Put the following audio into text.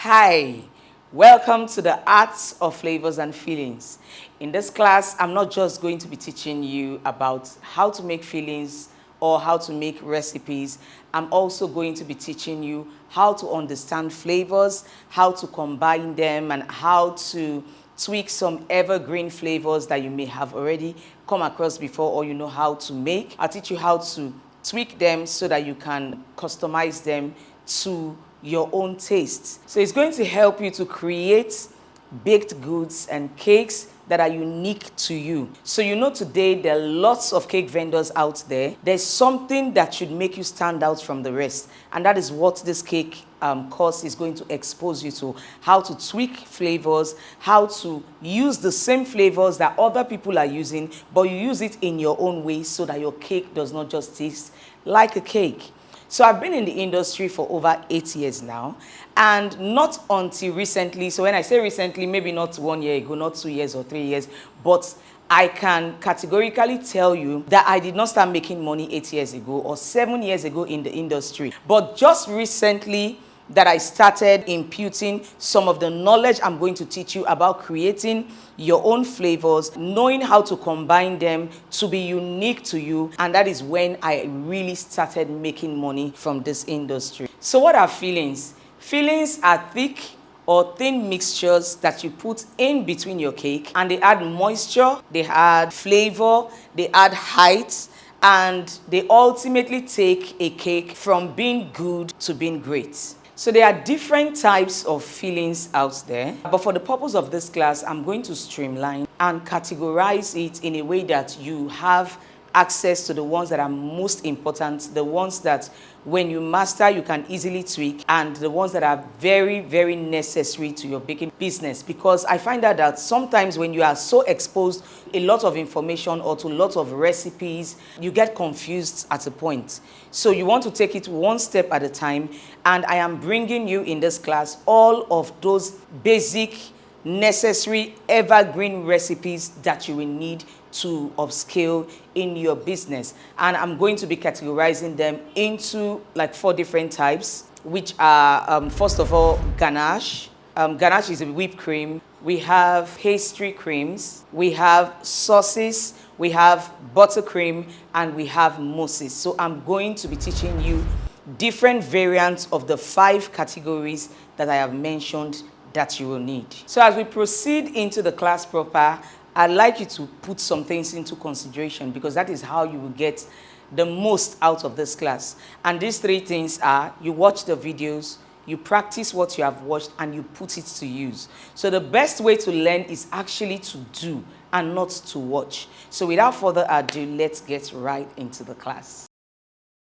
Hi, welcome to the Arts of Flavors and Feelings. In this class, I'm not just going to be teaching you about how to make fillings or how to make recipes. I'm also going to be teaching you how to understand flavors, how to combine them, and how to tweak some evergreen flavors that you may have already come across before or you know how to make. I'll teach you how to tweak them so that you can customize them to your own taste. So it's going to help you to create baked goods and cakes that are unique to you. So you know today there are lots of cake vendors out there. There's something that should make you stand out from the rest. And that is what this cake course is going to expose you to. How to tweak flavors, how to use the same flavors that other people are using, but you use it in your own way so that your cake does not just taste like a cake. So I've been in the industry for over 8 years now, and not until recently, so when I say recently, maybe not 1 year ago, not 2 years or 3 years, but I can categorically tell you that I did not start making money 8 years ago or 7 years ago in the industry. But just recently that I started imputing some of the knowledge I'm going to teach you about creating your own flavors, knowing how to combine them to be unique to you. And that is when I really started making money from this industry. So what are fillings? Fillings are thick or thin mixtures that you put in between your cake, and they add moisture, they add flavor, they add height, and they ultimately take a cake from being good to being great. So there are different types of fillings out there, but for the purpose of this class, I'm going to streamline and categorize it in a way that you have access to the ones that are most important, the ones that when you master, you can easily tweak, and the ones that are very, very necessary to your baking business. Because I find out that sometimes when you are so exposed to a lot of information or to a lot of recipes, you get confused at a point. So you want to take it one step at a time, and I am bringing you in this class all of those basic, necessary, evergreen recipes that you will need to upscale in your business. And I'm going to be categorizing them into like 4 different types, which are first of all, ganache. Ganache is a whipped cream. We have pastry creams, we have sauces, we have buttercream, and we have mousses. So I'm going to be teaching you different variants of the 5 categories that I have mentioned that you will need. So as we proceed into the class proper, I'd like you to put some things into consideration, because that is how you will get the most out of this class. And these 3 things are: you watch the videos, you practice what you have watched, and you put it to use. So the best way to learn is actually to do and not to watch. So without further ado, let's get right into the class.